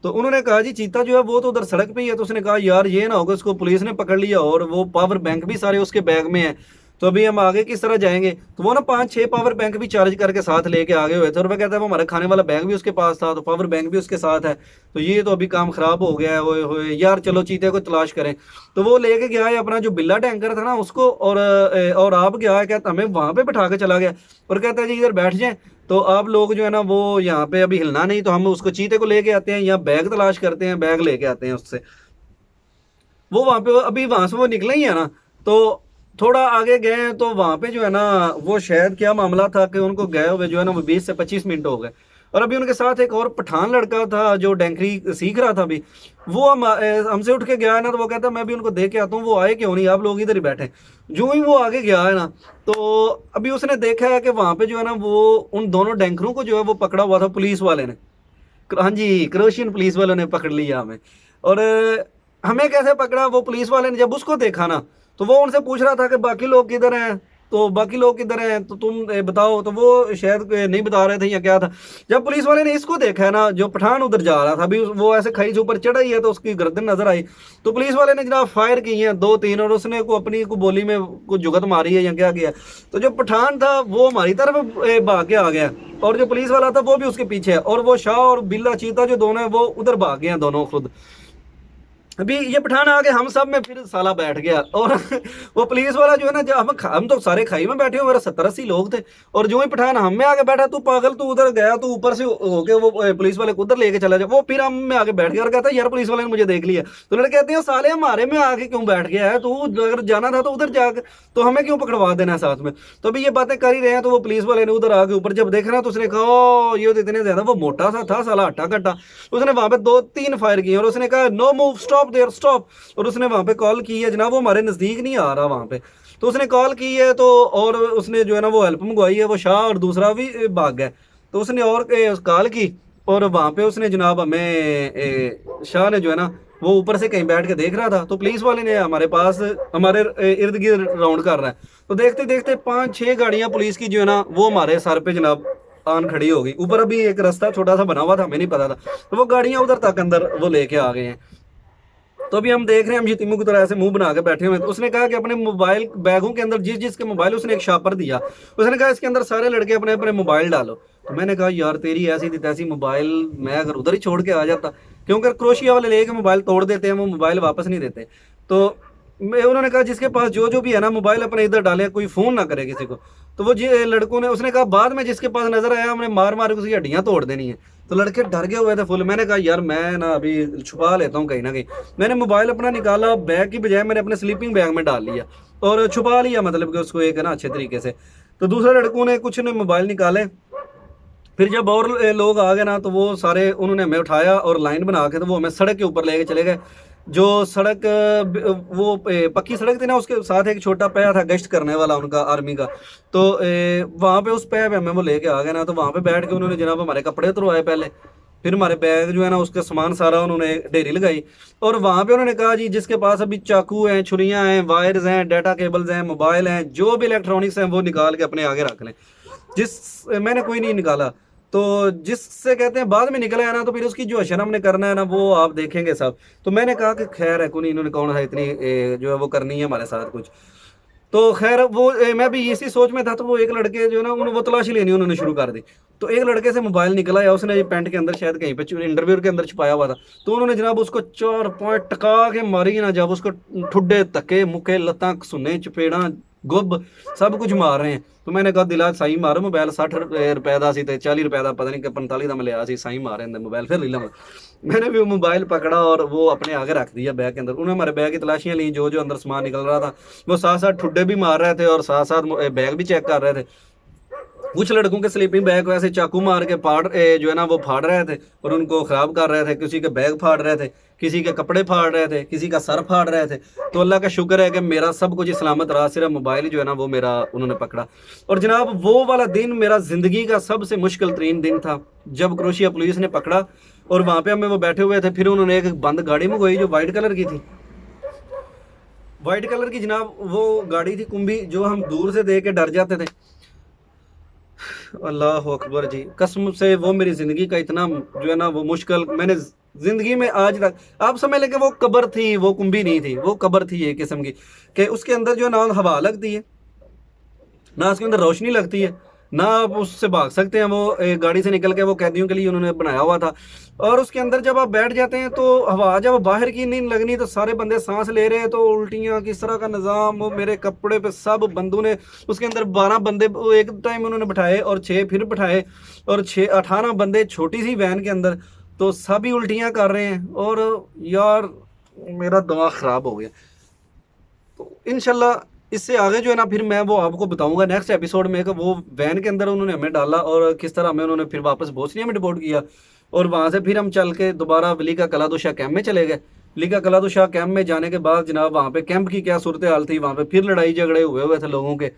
तो उन्होंने कहा जी चीता जो है वो तो उधर सड़क पे ही है। तो उसने कहा यार ये ना होगा उसको पुलिस ने पकड़ लिया, और वो पावर बैंक भी सारे उसके बैग में है, तो अभी हम आगे किस तरह जाएंगे। तो वो ना 5-6 पावर बैंक भी चार्ज करके साथ लेके आगे हुए थे, और वह कहता है वो हमारा खाने वाला बैग भी उसके पास था, तो पावर बैंक भी उसके साथ है। तो ये तो अभी काम खराब हो गया है, ओए होए यार चलो चीते को तलाश करें। तो वो लेके गया है अपना जो बिल्ला टैंकर था ना उसको, और आप गया है, कहता हमें वहां पे बैठा के चला गया, और कहता है जी इधर बैठ जाए, तो आप लोग जो है ना वो यहाँ पे अभी हिलना नहीं, तो हम उसको चीते को लेके आते हैं, यहाँ बैग तलाश करते हैं, बैग लेके आते हैं उससे। वो वहां पे अभी वहां से वो निकले ही है ना, तो थोड़ा आगे गए हैं, तो वहां पे जो है ना वो शायद क्या मामला था कि उनको गए हुए जो है ना वो 20 से 25 मिनट हो गए। और अभी उनके साथ एक और पठान लड़का था जो डैंकरी सीख रहा था अभी, वो हमसे उठ के गया है ना, तो वो कहता मैं भी उनको देख के आता हूँ, वो आए क्यों नहीं, आप लोग इधर ही बैठे। जो ही वो आगे गया है ना, तो अभी उसने देखा है कि वहां पे जो है ना वो उन दोनों डैंकरों को जो है वो पकड़ा हुआ था पुलिस वाले ने। हाँ जी, क्रोशियन पुलिस वालों ने पकड़ लिया हमें। और हमें कैसे पकड़ा, वो पुलिस वाले ने जब उसको देखा ना, तो वो उनसे पूछ रहा था कि बाकी लोग किधर हैं, तो बाकी लोग किधर हैं, तो तुम बताओ। तो वो शायद नहीं बता रहे थे या क्या था। जब पुलिस वाले ने इसको देखा है ना, जो पठान उधर जा रहा था, अभी वो ऐसे खाई से ऊपर चढ़ा ही है, तो उसकी गर्दन नजर आई। तो पुलिस वाले ने जनाब फायर की हैं 2-3, और उसने को अपनी को बोली में कुछ जुगत मारी है या क्या किया। तो जो पठान था वो हमारी तरफ भाग के आ गया, और जो पुलिस वाला था वो भी उसके पीछे है, और वो शाह और बिल्ला चीता जो दोनों है वो उधर भाग गए हैं दोनों खुद। अभी ये पठान आके हम सब में फिर साला बैठ गया, और वो पुलिस वाला जो है ना, जब हम तो सारे खाई में बैठे हुए, मेरे 70-80 लोग थे, और जो ही पठान हम में आके बैठा, तू पागल तू उधर गया, तू ऊपर से होके वो पुलिस वाले को उधर लेके चला जाए, वो फिर हम में आके बैठ गया और कहता है यार पुलिस वाले ने मुझे देख लिया। तो लड़के कहते हैं साले हमारे में आके क्यों बैठ गया है तू, अगर जाना था तो उधर जाकर, तो हमें क्यों पकड़वा देना है साथ में। तो अभी ये बातें कर ही रहे हैं, तो वो पुलिस वाले ने उधर आके ऊपर जब देखा ना, तो उसने कहा "ओ, ये तो इतने ज्यादा वो मोटा सा था साला हट्टा कट्टा"। उसने वहां पे 2-3 फायर किए, और उसने कहा no move, stop there, stop. और उसने वहां पे कॉल की है जनाब, वो हमारे नजदीक नहीं आ रहा वहां पे। तो उसने कॉल की है, तो और उसने जो है ना वो हेल्प मंगवाई है, वो शाह और दूसरा भी भाग गया। तो उसने और कॉल की, और वहां पे उसने जनाब हमें शाह ने जो है ना वो ऊपर से कहीं बैठ के देख रहा था, तो पुलिस वाले ने हमारे पास हमारे इर्द गिर्द राउंड कर रहा है। तो देखते देखते 5-6 गाड़ियां पुलिस की जो है ना वो हमारे सर पे जनाब आन खड़ी हो गई। ऊपर अभी एक रास्ता छोटा सा बना हुआ था, हमें नहीं पता था, तो वो गाड़ियां उधर तक अंदर वो लेके आ गए हैं। तो अभी हम देख रहे हैं, हम जितिमू की तरह ऐसे मुंह बना के बैठे हुए हैं। तो उसने कहा कि अपने मोबाइल बैगों के अंदर जिस जिसके मोबाइल, उसने एक शापर दिया, उसने कहा इसके अंदर सारे लड़के अपने अपने मोबाइल डालो। तो मैंने कहा यार तेरी ऐसी थी तैसी मोबाइल, मैं अगर उधर ही छोड़ के आ जाता, क्योंकि क्रोशिया वाले लेके मोबाइल तोड़ देते हैं, वो मोबाइल वापस नहीं देते। तो मैं उन्होंने कहा जिसके पास जो जो भी है ना मोबाइल अपने इधर डाले, कोई फोन ना करे किसी को। तो वो लड़कों ने, उसने कहा बाद में जिसके पास नजर आया हमने मार मार के उसकी हड्डियां तोड़ देनी है। तो लड़के डर गए हुए थे फुल। मैंने कहा यार मैं ना अभी छुपा लेता हूँ कहीं ना कहीं। मैंने मोबाइल अपना निकाला, बैग की बजाय मैंने अपने स्लीपिंग बैग में डाल लिया और छुपा लिया, मतलब कि उसको एक ना अच्छे तरीके से। तो दूसरे लड़कों ने कुछ ने मोबाइल निकाले। फिर जब और लोग आ गए ना, तो वो सारे उन्होंने हमें उठाया और लाइन बना के, तो वो हमें सड़क के ऊपर लेके चले गए। जो सड़क वो पक्की सड़क थी ना, उसके साथ एक छोटा पया था गश्त करने वाला उनका आर्मी का। तो वहां पे उस पे हमें वो लेके आ गए ना, तो वहां पे बैठ के उन्होंने जनाब हमारे कपड़े उतरवाए पहले। फिर हमारे बैग जो है ना उसका सामान सारा उन्होंने ढेरी लगाई, और वहाँ पे उन्होंने कहा जी जिसके पास अभी चाकू हैं, छुरियाँ हैं, वायर्स हैं, डाटा केबल्स हैं, मोबाइल हैं, जो भी इलेक्ट्रॉनिक्स हैं वो निकाल के अपने आगे रख लें। मैंने कोई नहीं निकाला, तो जिससे कहते हैं बाद में निकला है ना तो फिर उसकी जो शर्म ने करना है ना वो आप देखेंगे सब। तो मैंने कहा कि खैर है कोई नहीं, इन्होंने कौन है इतनी जो है वो करनी है हमारे साथ कुछ। तो खैर वो मैं भी इसी सोच में था, तो वो एक लड़के जो ना उन्होंने वो तलाशी लेनी उन्होंने शुरू कर दी। तो एक लड़के से मोबाइल निकला या उसने ये पैंट के अंदर शायद कहीं पे इंटरव्यू के अंदर छुपाया हुआ था, तो उन्होंने जनाब उसको 4 पॉइंट टका के मारी ना, जब उसको ठुड्डे तके मुके लत्ता सुने चपेड़ा गुब सब कुछ मार रहे हैं। तो मैंने कहा दिला साई मारो मोबाइल 60 रुपए का सी 40 रुपए का पता नहीं 45 का मैं लिया सी, साई मारे मोबाइल फिर ले लूँगा। मैंने भी वो मोबाइल पकड़ा और वो अपने आगे रख दिया बैग के अंदर। उन्होंने हमारे बैग की तलाशियां ली, जो जो अंदर सामान निकल रहा था वो साथ साथ ठुड्डे भी मार रहे थे और साथ साथ बैग भी चेक कर रहे थे। कुछ लड़कों के स्लीपिंग बैग को ऐसे चाकू मार के जो है ना वो फाड़ रहे थे और उनको ख़राब कर रहे थे, किसी के बैग फाड़ रहे थे, किसी के कपड़े फाड़ रहे थे, किसी का सर फाड़ रहे थे। तो अल्लाह का शुक्र है कि मेरा सब कुछ सलामत रहा, सिर्फ मोबाइल जो है ना वो मेरा उन्होंने पकड़ा। और जनाब वो वाला दिन मेरा ज़िंदगी का सबसे मुश्किल तरीन दिन था, जब क्रोशिया पुलिस ने पकड़ा और वहाँ पे हमें वो बैठे हुए थे। फिर उन्होंने एक बंद गाड़ी मंगवाई जो वाइट कलर की थी, वाइट कलर की जनाब वो गाड़ी थी कुंभी, जो हम दूर से देख के डर जाते थे। अल्लाह अकबर जी, कसम से वो मेरी ज़िंदगी का इतना जो है ना वो मुश्किल मैंने ज़िंदगी में आज तक, आप समझ लें कि वो कब्र थी, वो कुंभी नहीं थी, वो कब्र थी एक किस्म की, कि उसके अंदर जो है ना हवा लगती है ना, उसके अंदर रोशनी लगती है ना, आप उससे भाग सकते हैं। वो एक गाड़ी से निकल के वो कैदियों के लिए उन्होंने बनाया हुआ था, और उसके अंदर जब आप बैठ जाते हैं तो हवा जब बाहर की नहीं लगनी तो सारे बंदे सांस ले रहे हैं तो उल्टियाँ किस तरह का निज़ाम, वो मेरे कपड़े पे सब बंदों ने उसके अंदर 12 बंदे एक टाइम उन्होंने बिठाए और 6 फिर बिठाए, और 18 बंदे छोटी सी वैन के अंदर, तो सभी उल्टियाँ कर रहे हैं। और यार मेरा दिमाग ख़राब हो गया। तो इंशाल्लाह इससे आगे जो है ना फिर मैं वो आपको बताऊंगा नेक्स्ट एपिसोड में कि वो वैन के अंदर उन्होंने हमें डाला और किस तरह हमें उन्होंने फिर वापस बोस्निया में डिपोर्ट किया, और वहाँ से फिर हम चल के दोबारा वेलिका कलादुशाह कैंप में चले गए। वेलिका कलादुशाह कैंप में जाने के बाद जनाब वहाँ पे कैंप की क्या सूरत हाल थी, वहाँ पे फिर लड़ाई झगड़े हुए हुए थे लोगों के,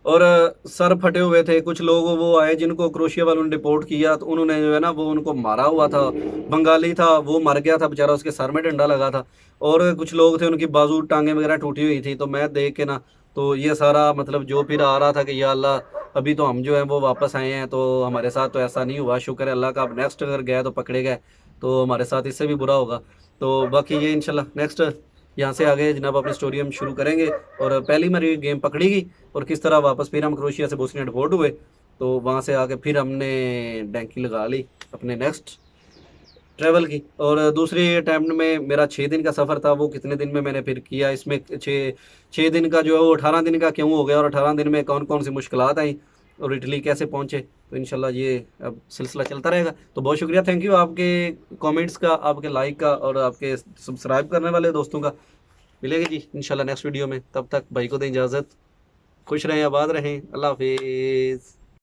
और सर फटे हुए थे। कुछ लोग वो आए जिनको क्रोशिया वालों ने डिपोर्ट किया, तो उन्होंने जो है ना वो उनको मारा हुआ था, बंगाली था वो मर गया था बेचारा, उसके सर में डंडा लगा था, और कुछ लोग थे उनकी बाजू टांगे वगैरह टूटी हुई थी। तो मैं देख के ना तो ये सारा मतलब जो फिर आ रहा था कि या अल्लाह अभी तो हम जो है वो वापस आए हैं, तो हमारे साथ तो ऐसा नहीं हुआ, शुक्र है अल्लाह का। अब नेक्स्ट अगर गए तो पकड़े गए तो हमारे साथ इससे भी बुरा होगा। तो बाकी ये इंशाल्लाह नेक्स्ट यहाँ से आगे जनाब अपनी स्टोरी हम शुरू करेंगे, और पहली मेरी गेम पकड़ी गई और किस तरह वापस फिर हम क्रोशिया से बोस्निया डिपोर्ट हुए, तो वहाँ से आके फिर हमने डैंकी लगा ली अपने नेक्स्ट ट्रैवल की। और दूसरी अटैम्प्ट में मेरा 6 दिन का सफ़र था, वो कितने दिन में मैंने फिर किया, इसमें 6 दिन का जो है वो 18 दिन का क्यों हो गया, और 18 दिन में कौन कौन सी मुश्किलात आई और इटली कैसे पहुँचे। तो इंशाल्लाह ये अब सिलसिला चलता रहेगा। तो बहुत शुक्रिया, थैंक यू आपके कमेंट्स का, आपके लाइक का, और आपके सब्सक्राइब करने वाले दोस्तों का। मिलेंगे जी इंशाल्लाह नेक्स्ट वीडियो में, तब तक भाई को दें इजाज़त, खुश रहें, आबाद रहें, अल्लाह हाफिज़।